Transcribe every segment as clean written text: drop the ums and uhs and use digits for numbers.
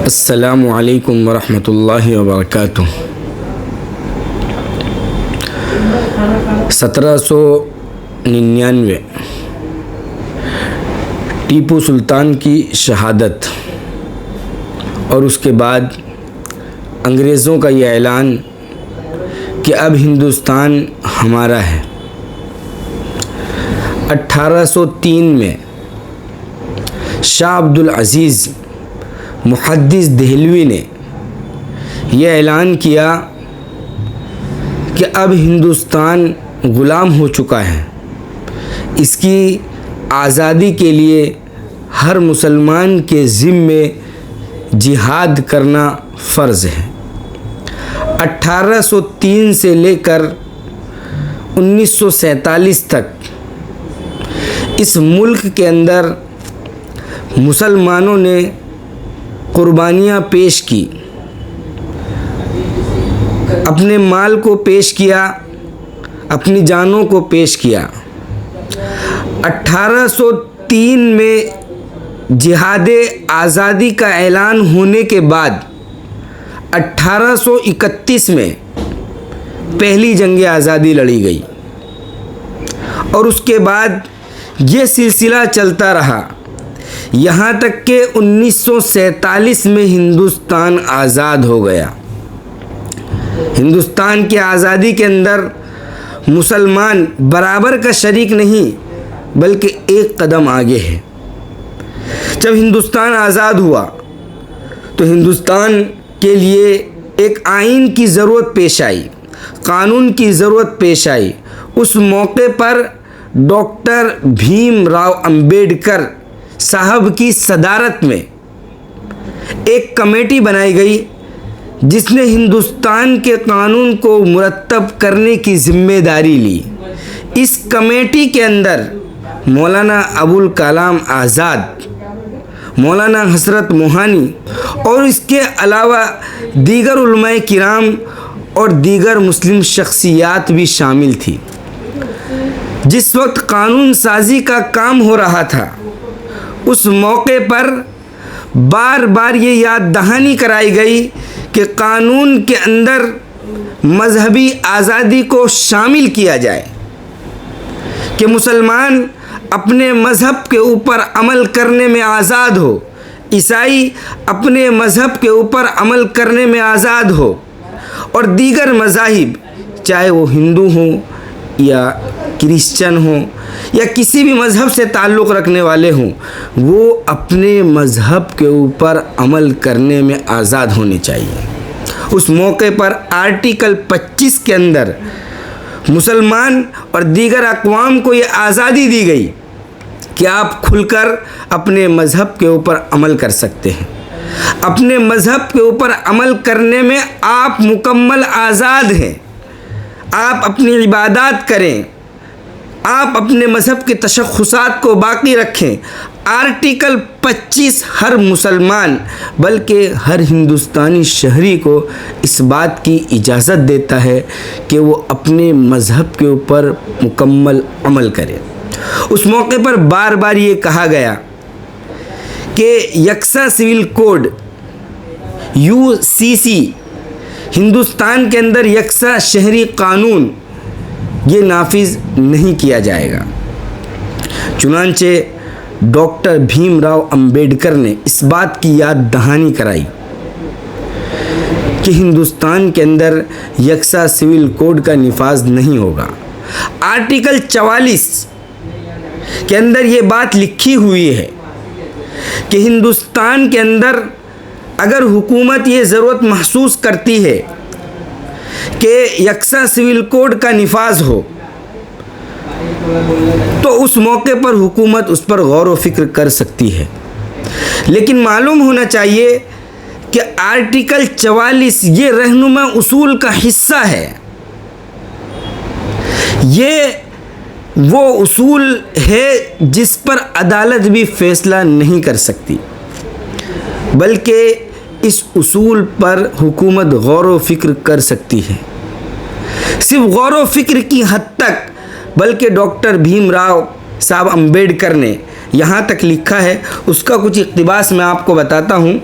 السلام علیکم ورحمۃ اللہ وبرکاتہ۔ 1799 ٹیپو سلطان کی شہادت اور اس کے بعد انگریزوں کا یہ اعلان کہ اب ہندوستان ہمارا ہے۔ 1803 میں شاہ عبد العزیز محدث دہلوی نے یہ اعلان کیا کہ اب ہندوستان غلام ہو چکا ہے، اس کی آزادی کے لیے ہر مسلمان کے ذمے جہاد کرنا فرض ہے۔ 1803 سے لے کر 1947 تک اس ملک کے اندر مسلمانوں نے قربانیاں پیش کی، اپنے مال کو پیش کیا، اپنی جانوں کو پیش کیا۔ 1803 میں جہاد آزادی کا اعلان ہونے کے بعد 1831 میں پہلی جنگ آزادی لڑی گئی اور اس کے بعد یہ سلسلہ چلتا رہا یہاں تک کہ 1947 میں ہندوستان آزاد ہو گیا۔ ہندوستان کی آزادی کے اندر مسلمان برابر کا شریک نہیں بلکہ ایک قدم آگے ہے۔ جب ہندوستان آزاد ہوا تو ہندوستان کے لیے ایک آئین کی ضرورت پیش آئی، قانون کی ضرورت پیش آئی۔ اس موقع پر ڈاکٹر بھیم راؤ امبیڈکر صاحب کی صدارت میں ایک کمیٹی بنائی گئی جس نے ہندوستان کے قانون کو مرتب کرنے کی ذمہ داری لی۔ اس کمیٹی کے اندر مولانا ابوالکلام آزاد، مولانا حضرت موہانی اور اس کے علاوہ دیگر علماء کرام اور دیگر مسلم شخصیات بھی شامل تھی۔ جس وقت قانون سازی کا کام ہو رہا تھا اس موقع پر بار بار یہ یاد دہانی کرائی گئی کہ قانون کے اندر مذہبی آزادی کو شامل کیا جائے کہ مسلمان اپنے مذہب کے اوپر عمل کرنے میں آزاد ہو، عیسائی اپنے مذہب کے اوپر عمل کرنے میں آزاد ہو، اور دیگر مذاہب چاہے وہ ہندو ہوں یا کرسچن ہوں یا کسی بھی مذہب سے تعلق رکھنے والے ہوں، وہ اپنے مذہب کے اوپر عمل کرنے میں آزاد ہونے چاہیے۔ اس موقع پر آرٹیکل 25 کے اندر مسلمان اور دیگر اقوام کو یہ آزادی دی گئی کہ آپ کھل کر اپنے مذہب کے اوپر عمل کر سکتے ہیں۔ اپنے مذہب کے اوپر عمل کرنے میں آپ مکمل آزاد ہیں۔ آپ اپنی عبادات کریں، آپ اپنے مذہب کے تشخصات کو باقی رکھیں۔ آرٹیکل 25 ہر مسلمان بلکہ ہر ہندوستانی شہری کو اس بات کی اجازت دیتا ہے کہ وہ اپنے مذہب کے اوپر مکمل عمل کرے۔ اس موقع پر بار بار یہ کہا گیا کہ یکساں سول کوڈ UCC ہندوستان کے اندر یکساں شہری قانون یہ نافذ نہیں کیا جائے گا۔ چنانچہ ڈاکٹر بھیم راؤ امبیڈکر نے اس بات کی یاد دہانی کرائی کہ ہندوستان کے اندر یکساں سول کوڈ کا نفاذ نہیں ہوگا۔ آرٹیکل 44 کے اندر یہ بات لکھی ہوئی ہے کہ ہندوستان کے اندر اگر حکومت یہ ضرورت محسوس کرتی ہے کہ یکساں سول کوڈ کا نفاذ ہو تو اس موقع پر حکومت اس پر غور و فکر کر سکتی ہے، لیکن معلوم ہونا چاہیے کہ آرٹیکل 44 یہ رہنما اصول کا حصہ ہے۔ یہ وہ اصول ہے جس پر عدالت بھی فیصلہ نہیں کر سکتی، بلکہ اس اصول پر حکومت غور و فکر کر سکتی ہے۔ صرف غور و فکر کی حد تک بلکہ ڈاکٹر بھیم راؤ صاحب امبیڈکر نے یہاں تک لکھا ہے، اس کا کچھ اقتباس میں آپ کو بتاتا ہوں۔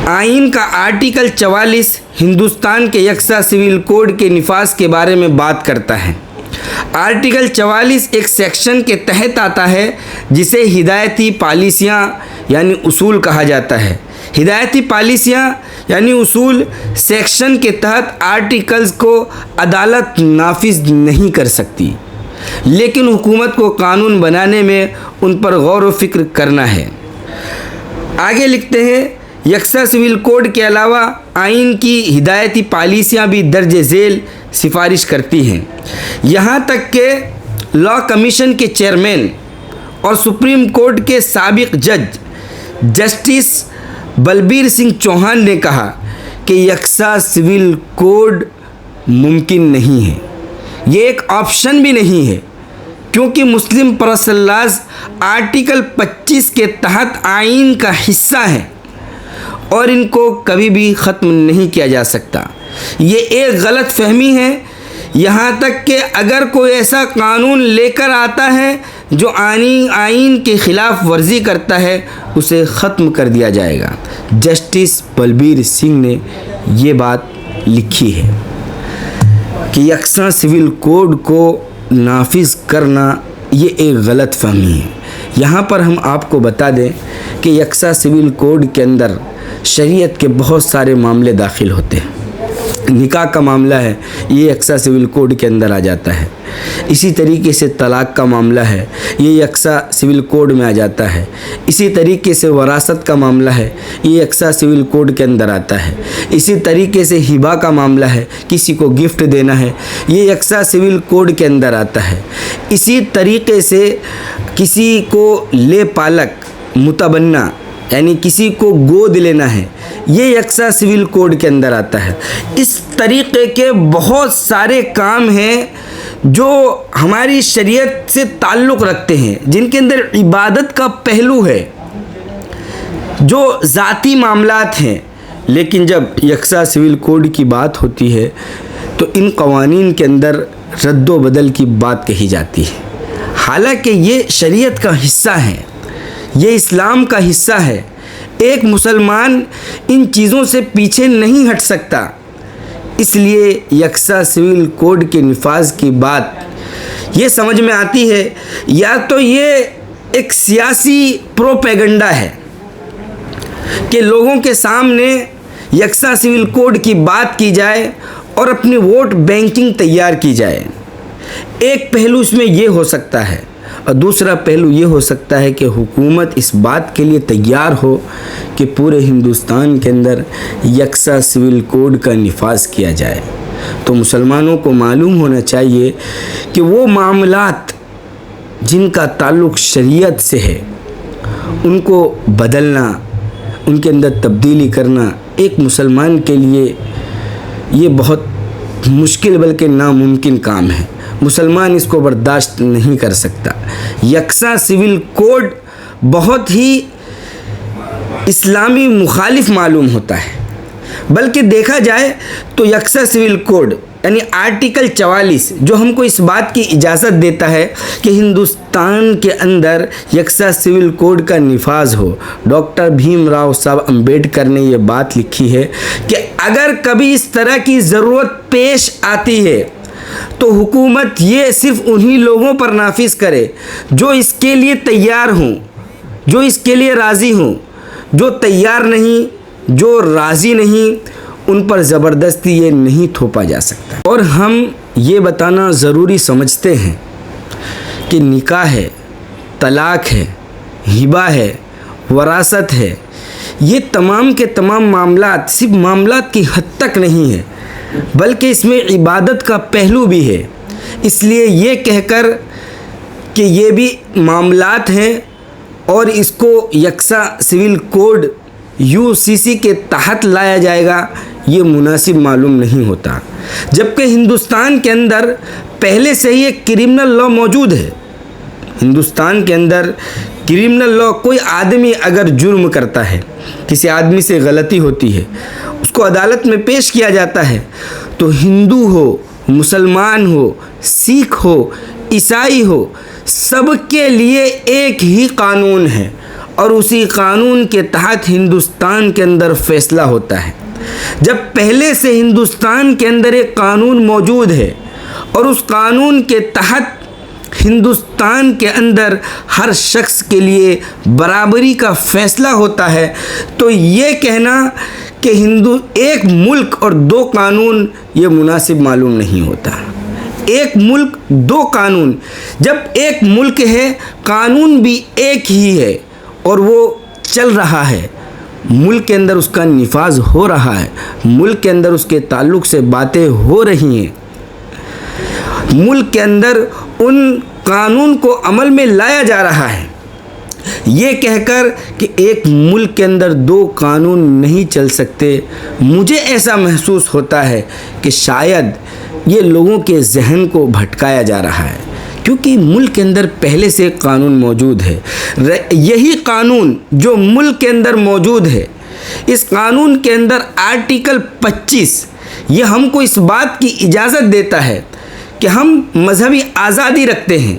آئین کا آرٹیکل 44 ہندوستان کے یکساں سول کوڈ کے نفاذ کے بارے میں بات کرتا ہے۔ آرٹیکل 44 ایک سیکشن کے تحت آتا ہے جسے ہدایتی پالیسیاں یعنی اصول کہا جاتا ہے۔ ہدایتی پالیسیاں یعنی اصول سیکشن کے تحت آرٹیکلز کو عدالت نافذ نہیں کر سکتی، لیکن حکومت کو قانون بنانے میں ان پر غور و فکر کرنا ہے۔ آگے لکھتے ہیں، یکساں سول کوڈ کے علاوہ آئین کی ہدایتی پالیسیاں بھی درج ذیل سفارش کرتی ہیں، یہاں تک کہ لا کمیشن کے چیئرمین اور سپریم کورٹ کے سابق جج جسٹس بلبیر سنگھ چوہان نے کہا کہ یکساں سول کوڈ ممکن نہیں ہے، یہ ایک آپشن بھی نہیں ہے، کیونکہ مسلم پرسنل لاز آرٹیکل 25 کے تحت آئین کا حصہ ہے اور ان کو کبھی بھی ختم نہیں کیا جا سکتا۔ یہ ایک غلط فہمی ہے، یہاں تک کہ اگر کوئی ایسا قانون لے کر آتا ہے جو آئین کے خلاف ورزی کرتا ہے اسے ختم کر دیا جائے گا۔ جسٹس بلبیر سنگھ نے یہ بات لکھی ہے کہ یکساں سول کوڈ کو نافذ کرنا یہ ایک غلط فہمی ہے۔ یہاں پر ہم آپ کو بتا دیں کہ یکساں سول کوڈ کے اندر شریعت کے بہت سارے معاملے داخل ہوتے ہیں۔ نکاح کا معاملہ ہے، یہ یکساں سول کوڈ کے اندر آ جاتا ہے۔ اسی طریقے سے طلاق کا معاملہ ہے، یہ یکساں سول کوڈ میں آ جاتا ہے۔ اسی طریقے سے وراثت کا معاملہ ہے، یہ یکساں سول کوڈ کے اندر آتا ہے۔ اسی طریقے سے ہبہ کا معاملہ ہے، کسی کو گفٹ دینا ہے، یہ یکساں سول کوڈ کے اندر آتا ہے۔ اسی طریقے سے کسی کو لے پالک متبنہ یعنی کسی کو گود لینا ہے، یہ یکساں سول کوڈ کے اندر آتا ہے۔ اس طریقے کے بہت سارے کام ہیں جو ہماری شریعت سے تعلق رکھتے ہیں، جن کے اندر عبادت کا پہلو ہے، جو ذاتی معاملات ہیں، لیکن جب یکساں سول کوڈ کی بات ہوتی ہے تو ان قوانین کے اندر رد و بدل کی بات کہی جاتی ہے، حالانکہ یہ شریعت کا حصہ ہے، یہ اسلام کا حصہ ہے۔ ایک مسلمان ان چیزوں سے پیچھے نہیں ہٹ سکتا، اس لیے یکساں سول کوڈ کے نفاذ کی بات یہ سمجھ میں آتی ہے یا تو یہ ایک سیاسی پروپیگنڈا ہے کہ لوگوں کے سامنے یکساں سول کوڈ کی بات کی جائے اور اپنی ووٹ بینکنگ تیار کی جائے۔ ایک پہلو اس میں یہ ہو سکتا ہے، اور دوسرا پہلو یہ ہو سکتا ہے کہ حکومت اس بات کے لیے تیار ہو کہ پورے ہندوستان کے اندر یکساں سول کوڈ کا نفاذ کیا جائے۔ تو مسلمانوں کو معلوم ہونا چاہیے کہ وہ معاملات جن کا تعلق شریعت سے ہے ان کو بدلنا، ان کے اندر تبدیلی کرنا ایک مسلمان کے لیے یہ بہت مشکل بلکہ ناممکن کام ہے۔ مسلمان اس کو برداشت نہیں کر سکتا۔ یکساں سول کوڈ بہت ہی اسلامی مخالف معلوم ہوتا ہے، بلکہ دیکھا جائے تو یکساں سول کوڈ یعنی آرٹیکل 44 جو ہم کو اس بات کی اجازت دیتا ہے کہ ہندوستان کے اندر یکساں سول کوڈ کا نفاذ ہو۔ ڈاکٹر بھیم راؤ صاحب امبیڈکر نے یہ بات لکھی ہے کہ اگر کبھی اس طرح کی ضرورت پیش آتی ہے تو حکومت یہ صرف انہی لوگوں پر نافذ کرے جو اس کے لیے تیار ہوں، جو اس کے لیے راضی ہوں۔ جو تیار نہیں، جو راضی نہیں، ان پر زبردستی یہ نہیں تھوپا جا سکتا۔ اور ہم یہ بتانا ضروری سمجھتے ہیں کہ نکاح ہے، طلاق ہے، ہبہ ہے، وراثت ہے، یہ تمام کے تمام معاملات صرف معاملات کی حد تک نہیں ہے، بلکہ اس میں عبادت کا پہلو بھی ہے۔ اس لیے یہ کہہ کر کہ یہ بھی معاملات ہیں اور اس کو یکساں سول کوڈ UCC کے تحت لایا جائے گا، یہ مناسب معلوم نہیں ہوتا، جبکہ ہندوستان کے اندر پہلے سے ہی ایک کرمنل لا موجود ہے۔ ہندوستان کے اندر کرمنل لا کوئی آدمی اگر جرم کرتا ہے, کسی آدمی سے غلطی ہوتی ہے, اس کو عدالت میں پیش کیا جاتا ہے, تو ہندو ہو, مسلمان ہو, سکھ ہو, عیسائی ہو, سب کے لیے ایک ہی قانون ہے, اور اسی قانون کے تحت ہندوستان کے اندر فیصلہ ہوتا ہے. جب پہلے سے ہندوستان کے اندر ایک قانون موجود ہے اور اس قانون کے تحت ہندوستان کے اندر ہر شخص کے لیے برابری کا فیصلہ ہوتا ہے, تو یہ کہنا کہ ایک ملک اور دو قانون یہ مناسب معلوم نہیں ہوتا. ایک ملک دو قانون, جب ایک ملک ہے قانون بھی ایک ہی ہے اور وہ چل رہا ہے, ملک کے اندر اس کا نفاذ ہو رہا ہے, ملک کے اندر اس کے تعلق سے باتیں ہو رہی ہیں, ملک کے اندر ان قانون کو عمل میں لایا جا رہا ہے, یہ کہہ کر کہ ایک ملک کے اندر دو قانون نہیں چل سکتے, مجھے ایسا محسوس ہوتا ہے کہ شاید یہ لوگوں کے ذہن کو بھٹکایا جا رہا ہے, کیونکہ ملک کے اندر پہلے سے قانون موجود ہے. یہی قانون جو ملک کے اندر موجود ہے, اس قانون کے اندر آرٹیکل 25 یہ ہم کو اس بات کی اجازت دیتا ہے کہ ہم مذہبی آزادی رکھتے ہیں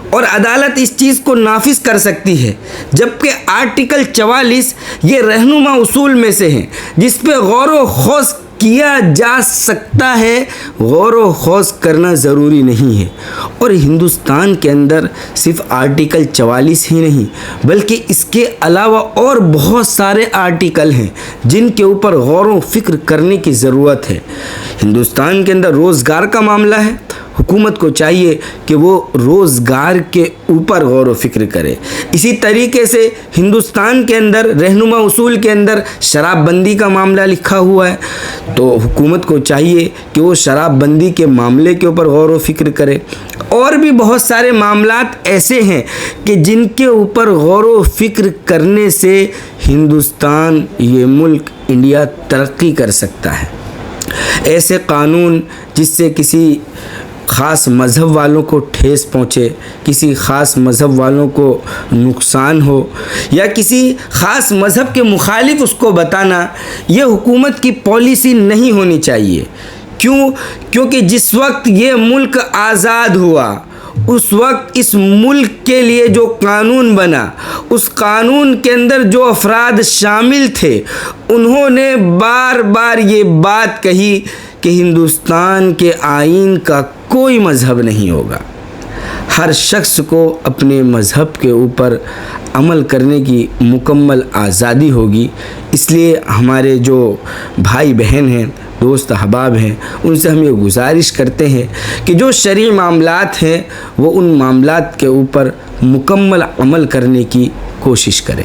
اور عدالت اس چیز کو نافذ کر سکتی ہے, جبکہ آرٹیکل 44 یہ رہنما اصول میں سے ہیں جس پہ غور و خوض کیا جا سکتا ہے, غور و خوض کرنا ضروری نہیں ہے. اور ہندوستان کے اندر صرف آرٹیکل 44 ہی نہیں بلکہ اس کے علاوہ اور بہت سارے آرٹیکل ہیں جن کے اوپر غور و فکر کرنے کی ضرورت ہے. ہندوستان کے اندر روزگار کا معاملہ ہے, حکومت کو چاہیے کہ وہ روزگار کے اوپر غور و فکر کرے. اسی طریقے سے ہندوستان کے اندر رہنما اصول کے اندر شراب بندی کا معاملہ لکھا ہوا ہے, تو حکومت کو چاہیے کہ وہ شراب بندی کے معاملے کے اوپر غور و فکر کرے. اور بھی بہت سارے معاملات ایسے ہیں کہ جن کے اوپر غور و فکر کرنے سے ہندوستان, یہ ملک انڈیا ترقی کر سکتا ہے. ایسے قانون جس سے کسی خاص مذہب والوں کو ٹھیس پہنچے, کسی خاص مذہب والوں کو نقصان ہو, یا کسی خاص مذہب کے مخالف اس کو بتانا, یہ حکومت کی پالیسی نہیں ہونی چاہیے. کیونکہ جس وقت یہ ملک آزاد ہوا اس وقت اس ملک کے لیے جو قانون بنا, اس قانون کے اندر جو افراد شامل تھے انہوں نے بار بار یہ بات کہی کہ ہندوستان کے آئین کا کوئی مذہب نہیں ہوگا, ہر شخص کو اپنے مذہب کے اوپر عمل کرنے کی مکمل آزادی ہوگی. اس لیے ہمارے جو بھائی بہن ہیں, دوست احباب ہیں, ان سے ہم یہ گزارش کرتے ہیں کہ جو شرعی معاملات ہیں وہ ان معاملات کے اوپر مکمل عمل کرنے کی کوشش کریں.